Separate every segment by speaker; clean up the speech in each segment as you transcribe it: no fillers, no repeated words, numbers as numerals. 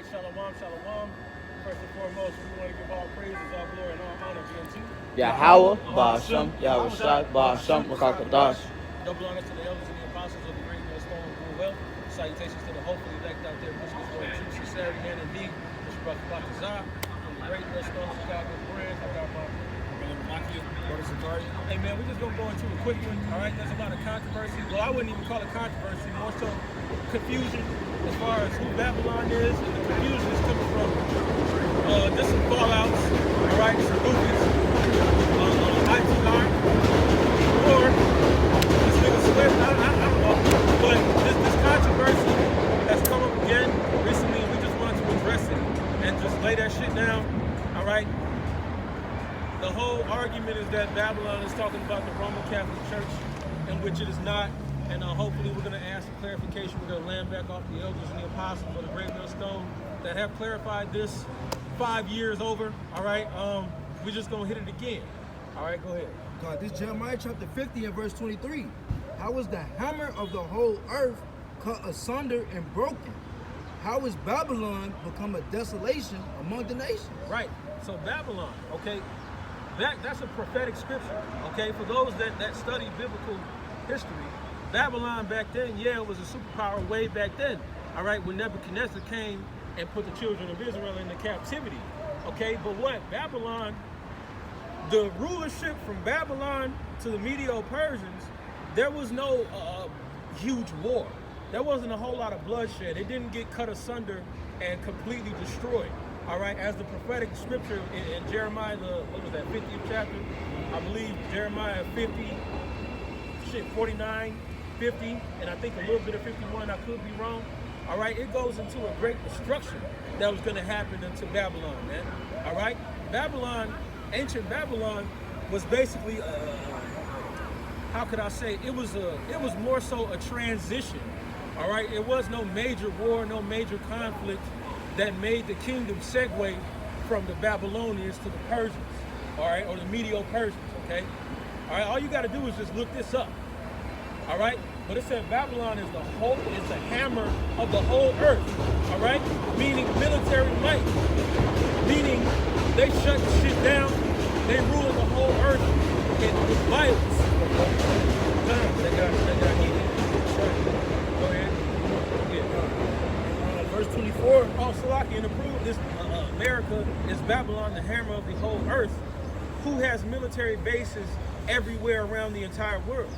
Speaker 1: right, shalom, shalom. First and foremost, we want to give all praises, all glory, and all honor be unto
Speaker 2: Yahweh, Ba'ashem, Yahushua, Ba'ashem, Makakadash.
Speaker 1: double honor to the elders and the apostles of the great millstone of full wealth. Salutations to the hopefully elect out there, pushing this word true sincerity and indeed. Mr. Bakazah from the great millstone of Chicago brand. I got my hey man, we're just gonna go into a quick one. All right, there's a lot of controversy. Well, I wouldn't even call it controversy, more so confusion as far as who Babylon is, and the confusion is coming from just some fallouts, all right, some goofies on ITR, or this nigga Swift, I don't know, but this controversy has come up again recently, and we just wanted to address it and just lay that shit down, all right. The whole argument is that Babylon is talking about the Roman Catholic Church, in which it is not. And hopefully we're going to ask some clarification. We're going to land back off the elders and the apostles of the great millstone that have clarified this 5 years over. All right, we're just going to hit it again. All right, go ahead.
Speaker 3: God, this Jeremiah chapter 50 and verse 23. How is the hammer of the whole earth cut asunder and broken? How is Babylon become a desolation among the nations?
Speaker 1: Right. So Babylon, okay. That's a prophetic scripture, okay? For those that study biblical history, Babylon back then, yeah, it was a superpower way back then, all right, when Nebuchadnezzar came and put the children of Israel into captivity, okay? But what? Babylon, the rulership from Babylon to the Medo-Persians, there was no huge war. There wasn't a whole lot of bloodshed. It didn't get cut asunder and completely destroyed. All right, as the prophetic scripture in Jeremiah, what was that, 50th chapter? I believe Jeremiah 50, 49, 50, and I think a little bit of 51, I could be wrong. All right, it goes into a great destruction that was going to happen into Babylon, man. All right, Babylon, ancient Babylon was basically, how could I say, it was more so a transition. All right, it was no major war, no major conflict that made the kingdom segue from the Babylonians to the Persians, all right, or the Medo-Persians, okay? All right, all you got to do is just look this up, all right? But it said Babylon is the hammer of the whole earth, all right? Meaning military might, meaning they shut shit down, they rule the whole earth with violence. They got heated. Go ahead.
Speaker 3: Verse 24.
Speaker 1: Oh, Salaki, and to prove this, America is Babylon, the hammer of the whole earth, who has military bases everywhere around the entire world.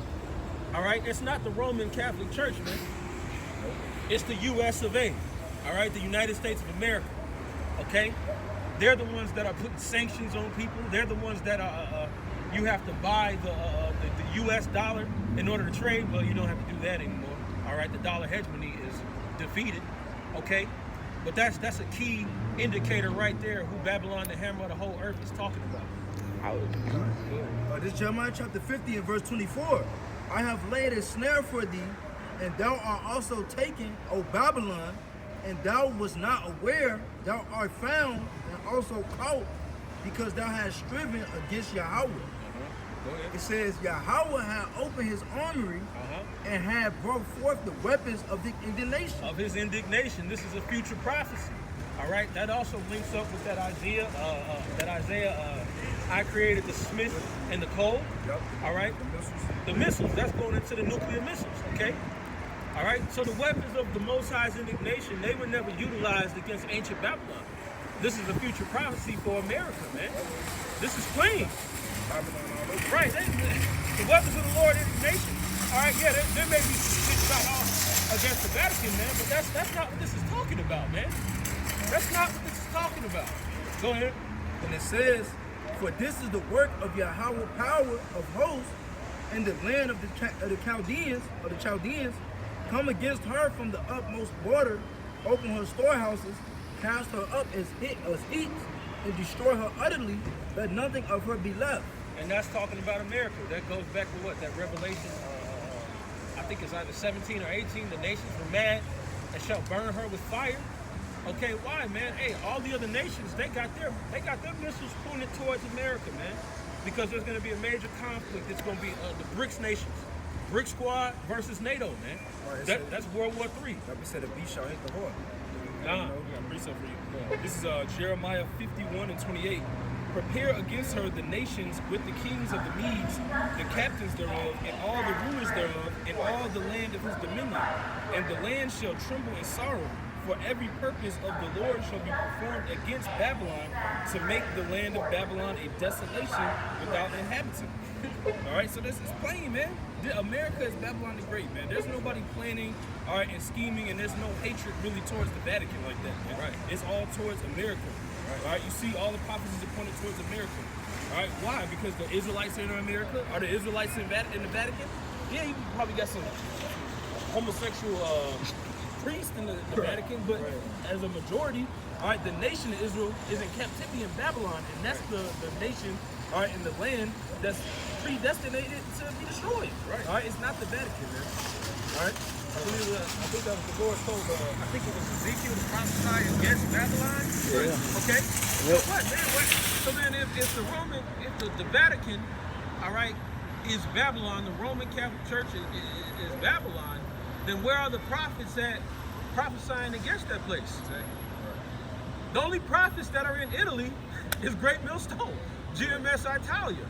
Speaker 1: All right? It's not the Roman Catholic Church, man. It's the U.S. of A. All right? The United States of America. Okay? They're the ones that are putting sanctions on people. They're the ones that are, you have to buy the U.S. dollar in order to trade. Well, you don't have to do that anymore. All right? The dollar hegemony is defeated. Okay, but that's a key indicator right there who Babylon, the hammer of the whole earth, is talking about.
Speaker 3: This Jeremiah chapter 50 and verse 24. I have laid a snare for thee, and thou art also taken, O Babylon, and thou wast not aware. Thou art found and also caught, because thou hast striven against Yahweh. It says Yahweh had opened his armory and had brought forth the weapons of the indignation.
Speaker 1: Of his indignation. This is a future prophecy. All right. That also links up with that Isaiah. I created the smith and the coal.
Speaker 3: Yep.
Speaker 1: All right. The missiles. That's going into the nuclear missiles. Okay. All right. So the weapons of the Most High's indignation, they were never utilized against ancient Babylon. This is a future prophecy for America, man. This is plain. Right, the weapons of the Lord is the nation. All right, yeah, there may be shit shot off against the Vatican, man, but that's not what this is talking about, man. That's not what this is talking about. Go ahead.
Speaker 3: And it says, for this is the work of Yahweh power of hosts in the land of the Chaldeans, come against her from the utmost border, open her storehouses, cast her up as heat, and destroy her utterly, let nothing of her be left.
Speaker 1: And that's talking about America. That goes back to what? That Revelation, I think it's either 17 or 18. The nations were mad and shall burn her with fire. Okay, why, man? Hey, all the other nations, they got their missiles pointed towards America, man. Because there's going to be a major conflict. It's going to be the BRICS nations. BRIC squad versus NATO, man.
Speaker 4: Right,
Speaker 1: That's World War III.
Speaker 4: Like we said, the beast shall hit the horn.
Speaker 1: Nah.
Speaker 5: We got a precept for you. This is Jeremiah 51 and 28. Prepare against her the nations with the kings of the Medes, the captains thereof, and all the rulers thereof, and all the land of his dominion. And the land shall tremble in sorrow, for every purpose of the Lord shall be performed against Babylon, to make the land of Babylon a desolation without inhabitant. All right, so this is plain, man. America is Babylon the Great, man. There's nobody planning, all right, and scheming, and there's no hatred really towards the Vatican like that, man.
Speaker 1: Right.
Speaker 5: It's all towards America. All right, you see all the prophecies are pointed towards America. All right, why? Because the Israelites are in America. Are the Israelites in the Vatican? Yeah, you probably got some homosexual priests in the Vatican, but as a majority, all right, the nation of Israel is in captivity in Babylon, and that's the nation, all right, in the land that's predestinated to be destroyed.
Speaker 1: Right.
Speaker 5: All right, it's not the Vatican, man. All right.
Speaker 1: I think that was the Lord told, I think it was Ezekiel to prophesy against Babylon.
Speaker 2: Yeah.
Speaker 1: Okay? So what, man? So then if the Vatican, all right, is Babylon, the Roman Catholic Church is Babylon, then where are the prophets at prophesying against that place? The only prophets that are in Italy is Great Millstone, GMS Italia.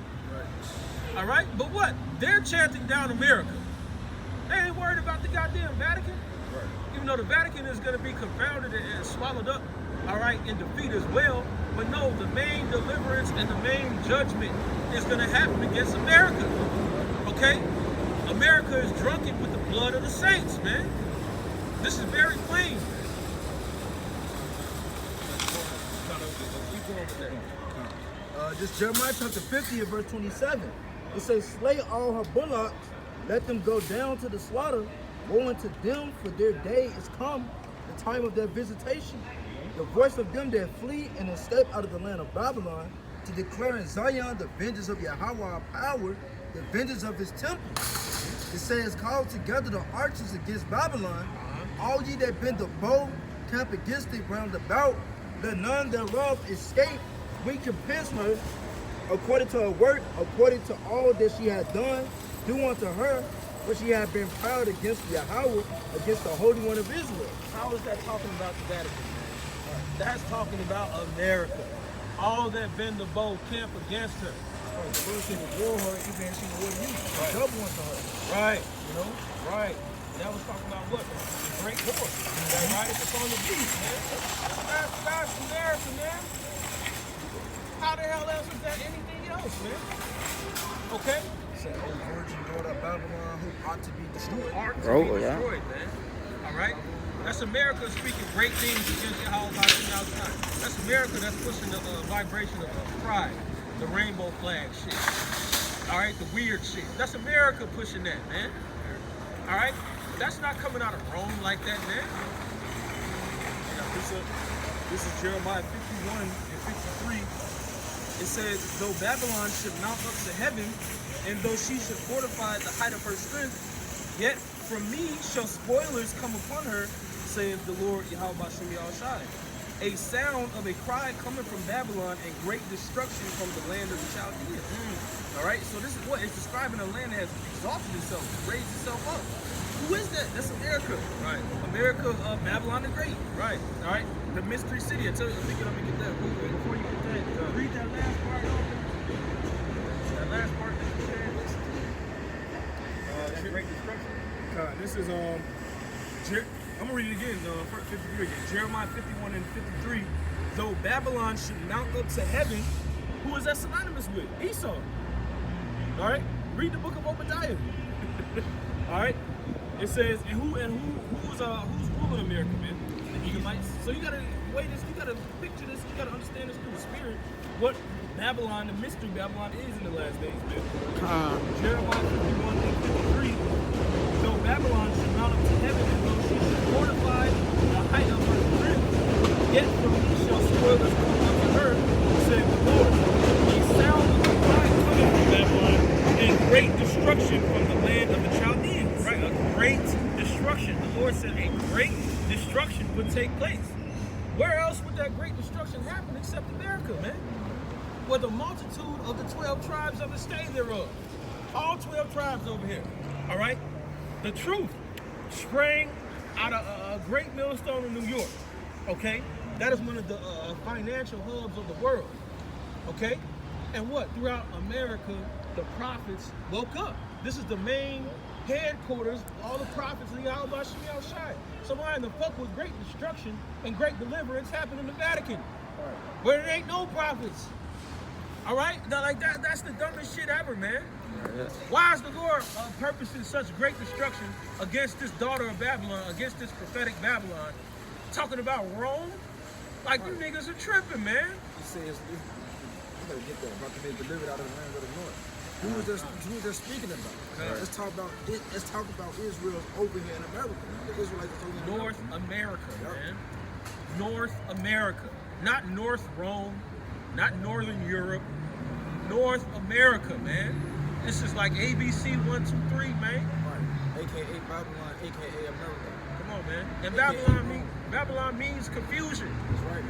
Speaker 1: All right? But what? They're chanting down America. They ain't worried about the goddamn Vatican. Even though the Vatican is going to be confounded and swallowed up, all right, in defeat as well. But no, the main deliverance and the main judgment is going to happen against America. Okay? America is drunken with the blood of the saints, man. This is very plain. Keep going with that.
Speaker 3: This Jeremiah chapter 50 and verse 27. It says, slay all her bullocks, let them go down to the slaughter. Woe unto them, for their day is come, the time of their visitation. The voice of them that flee and escape out of the land of Babylon, to declare in Zion the vengeance of Yahweh our power, the vengeance of his temple. It says, call together the archers against Babylon, all ye that bend the bow, camp against it round about, let none thereof escape. We recompense her according to her work, according to all that she had done, do unto her, for she had been proud against Yahweh, against the Holy One of Israel.
Speaker 1: How is that talking about the Vatican, man? That's talking about America. All that bend the bow camp against her.
Speaker 3: The Lord said, war her, even as she would you. Double unto her.
Speaker 1: Right.
Speaker 3: You know?
Speaker 1: Right. That was talking about what? The great war. That rideth upon the beast, man. That's America, man. How the hell else is that anything else, man? Okay?
Speaker 3: Said, oh virgin daughter of Babylon, who ought to be destroyed.
Speaker 1: Art to
Speaker 2: Oh,
Speaker 1: be
Speaker 2: yeah.
Speaker 1: destroyed, man. All right? That's America speaking great things against Yahweh by the outside. That's America that's pushing the vibration of pride, the rainbow flag shit. All right? The weird shit. That's America pushing that, man. All right? That's not coming out of Rome like that, man.
Speaker 5: This is Jeremiah 51 and 53. It says, though Babylon should mount up to heaven, and though she should fortify the height of her strength, yet from me shall spoilers come upon her, saith the Lord Yahweh Bashem Yahushai. A sound of a cry coming from Babylon, and great destruction from the land of the Chaldeans. All right, so this is what it's describing: a land that has exalted itself, raised itself up. Who is that? That's America.
Speaker 1: Right.
Speaker 5: America, Babylon the Great. Right. All right. The mystery city. I tell you, let me get that.
Speaker 1: Before you get that, read that last part over. That last part that you said. That great destruction.
Speaker 5: This is I'm gonna read it again. 53 again. Jeremiah 51 and 53. Though Babylon should mount up to heaven, who is that synonymous with? Esau. All right. Read the book of Obadiah. All right. It says, who's ruling America, man? The Edomites. So you gotta picture this. You gotta understand this through the spirit. What Babylon, the mystery Babylon, is in the last days, man. Jeremiah 51 and 53. Though Babylon should mount up to heaven, and though she should fortify the height of her strength, yet from me shall spoilers come unto her, said the Lord. A sound of a cry coming from Babylon, and great destruction from the land of the Chaldeans.
Speaker 1: Right, a great destruction. The Lord said a great destruction would take place. Where else would that great destruction happen except America, man? Where the multitude of the 12 tribes of the stay thereof. All 12 tribes over here. All right? The truth sprang out of a great millstone in New York. Okay? That is one of the financial hubs of the world. Okay? And what? Throughout America, the prophets woke up. This is the main headquarters of all the prophets of the Yahweh Shai. So why in the fuck would great destruction and great deliverance happen in the Vatican? Where there ain't no prophets. All right? Now, like that's the dumbest shit ever, man. Why is the Lord purposing such great destruction against this daughter of Babylon, against this prophetic Babylon? Talking about Rome? Like, you niggas are tripping, man.
Speaker 4: He says, you gotta get that, about to be delivered out of the land of the north. Who was just speaking about? Let's talk about Israel over here in America. The Israelites over here in
Speaker 1: North America, man. North America. Not North Rome, not Northern Europe. North America, man. This is like ABC 1, 2, 3, man.
Speaker 4: Right. AKA Babylon, AKA America.
Speaker 1: Come on, man. And Babylon means confusion.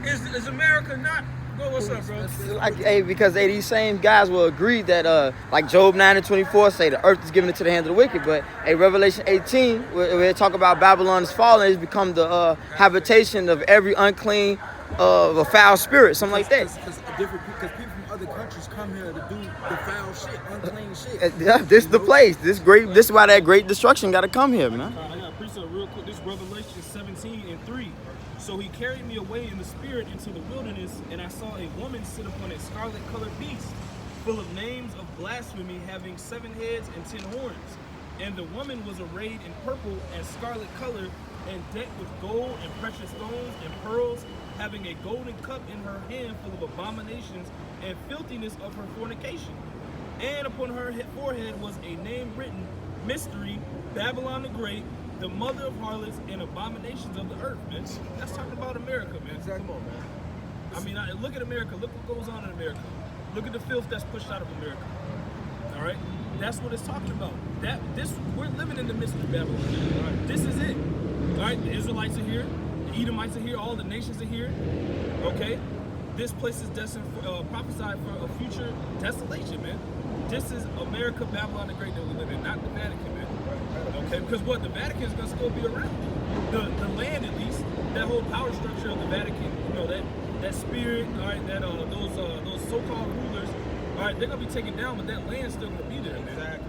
Speaker 4: That's right.
Speaker 1: Is America not? Go, what's up, bro?
Speaker 2: Like, hey, because these same guys will agree that, like Job 9:24 say, the earth is given into the hands of the wicked. But Revelation 18, where they talk about Babylon is fallen, it's become the habitation of every unclean, of a foul spirit, something like that.
Speaker 4: Because people from other countries come here to do the foul shit, unclean shit.
Speaker 2: Yeah, this is the place. This is why that great destruction got to come here, man.
Speaker 5: I got a precept real quick. This Revelation 17:3. So he carried me away in the spirit into the wilderness, and I saw a woman sit upon a scarlet-colored beast, full of names of blasphemy, having 7 heads and 10 horns. And the woman was arrayed in purple and scarlet color, and decked with gold and precious stones and pearls, having a golden cup in her hand full of abominations and filthiness of her fornication. And upon her forehead was a name written, Mystery, Babylon the Great, the mother of harlots and abominations of the earth, man. That's talking about America, man.
Speaker 1: Come on, man.
Speaker 5: I mean, look at America. Look what goes on in America. Look at the filth that's pushed out of America. All right? That's what it's talking about. We're living in the midst of Babylon. All right? This is it. All right? The Israelites are here. The Edomites are here. All the nations are here. Okay? This place is destined prophesied for a future desolation, man. This is America, Babylon the Great that we live in, not the Vatican, man. Okay, because what, the Vatican is gonna still be around. The land, at least, that whole power structure of the Vatican, you know, that spirit, all right, that those so-called rulers, all right, they're gonna be taken down, but that land's still gonna be there, man.
Speaker 1: Exactly.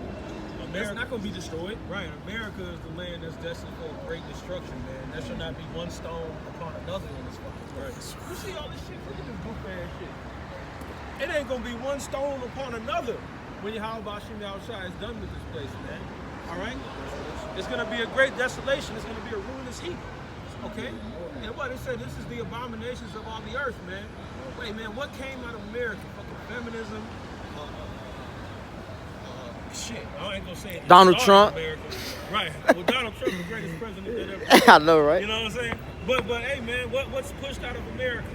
Speaker 5: That's not gonna be destroyed.
Speaker 1: Right. America is the land that's destined for great destruction, man. There should not be one stone upon another in this fucking place. You see all this shit? Look at this goof ass shit. It ain't gonna be one stone upon another when Yahweh Shai is done with this place, man. All right? It's gonna be a great desolation. It's gonna be a ruinous heap. Okay? And what it said, this is the abominations of all the earth, man. Wait, man, what came out of America? Fucking feminism. Shit, I ain't gonna say it.
Speaker 2: Donald
Speaker 1: Started
Speaker 2: Trump.
Speaker 1: America. Right. Well, Donald Trump, the greatest president that ever.
Speaker 2: I know, right?
Speaker 1: You know what I'm saying? But hey, man, what's pushed out of America?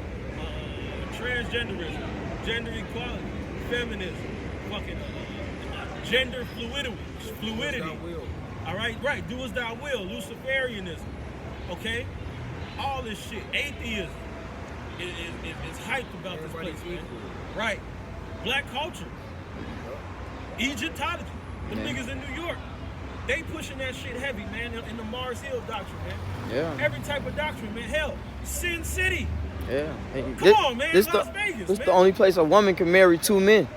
Speaker 1: Transgenderism, gender equality, feminism, fucking gender fluidity. All right, do as thou will, Luciferianism, okay? All this shit, atheism is hyped about this place, man. Right, black culture, Egyptology, the niggas in New York, they pushing that shit heavy, man, in the Mars Hill doctrine, man.
Speaker 2: Yeah.
Speaker 1: Every type of doctrine, man. Hell, Sin City.
Speaker 2: Yeah. Hey,
Speaker 1: Come on, man.
Speaker 2: This
Speaker 1: Las Vegas,
Speaker 2: This
Speaker 1: man.
Speaker 2: the only place a woman can marry 2 men.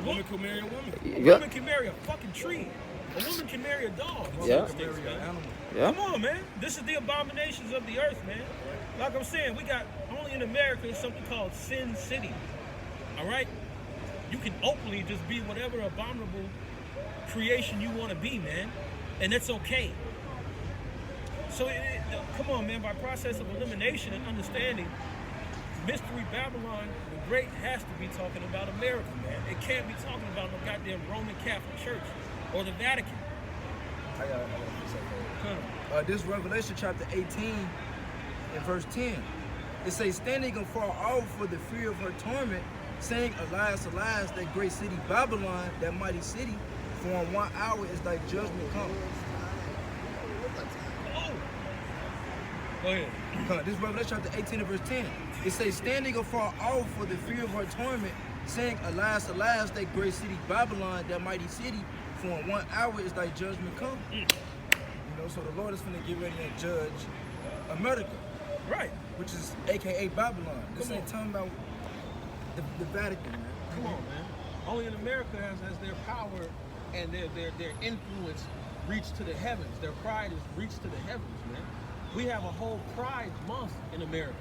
Speaker 1: A woman can marry a woman. A
Speaker 2: Yeah.
Speaker 1: woman can marry a fucking tree. A woman can marry a dog.
Speaker 2: Yeah. Yeah.
Speaker 1: Come on, man. This is the abominations of the earth, man. Like I'm saying, we got only in America something called Sin City. All right? You can openly just be whatever abominable creation you want to be, man. And that's okay. So, come on, man. By process of elimination and understanding, Mystery Babylon the Great has to be talking about America, man. It can't be talking about no goddamn Roman Catholic Church or the Vatican.
Speaker 3: This Revelation chapter 18 and verse 10. It says, standing afar off for the fear of her torment, saying, Alas, alas, that great city Babylon, that mighty city, for in 1 hour is thy judgment come.
Speaker 1: Oh. Go ahead.
Speaker 3: This Revelation chapter 18 and verse 10. It says, standing afar off for the fear of her torment, saying, Alas, alas, that great city Babylon, that mighty city, For in 1 hour is thy judgment come. You know, so the Lord is finna get ready and judge America,
Speaker 1: Right.
Speaker 3: which is AKA Babylon. This
Speaker 1: Come
Speaker 3: ain't
Speaker 1: on.
Speaker 3: talking about the Vatican, man.
Speaker 1: Come on, man. Only in America has their power and their influence reached to the heavens. Their pride is reached to the heavens, man. We have a whole Pride Month in America.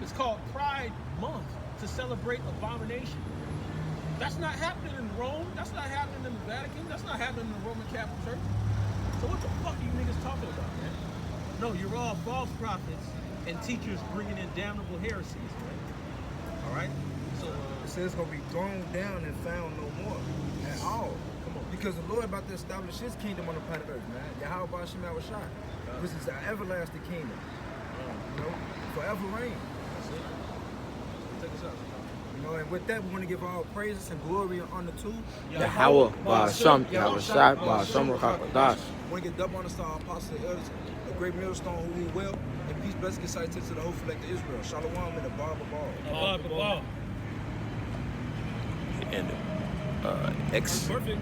Speaker 1: It's called Pride Month to celebrate abomination. That's not happening in Rome. That's not happening in the Vatican. That's not happening in the Roman Catholic Church. So what the fuck are you niggas talking about, man? No, you're all false prophets and teachers bringing in damnable heresies, man. All right? So,
Speaker 3: It says it's gonna be thrown down and found no more at all.
Speaker 1: Come on.
Speaker 3: Because the Lord about to establish his kingdom on the planet Earth, man. Yahweh Bashim Shai. This is an everlasting kingdom. You know, forever reign.
Speaker 1: That's it. Take us out.
Speaker 3: You know, and with that, we want to give all praises and glory and honor to
Speaker 2: Yahweh, Ba'asham, Yahweh Shai, Ba'asham, Rakakadash.
Speaker 3: want to get double honor to our apostles and elders, a great millstone who rule well, and peace, blessings, and cited to the whole elect of Israel. Shalom and the bar of ball.
Speaker 1: And
Speaker 5: Perfect.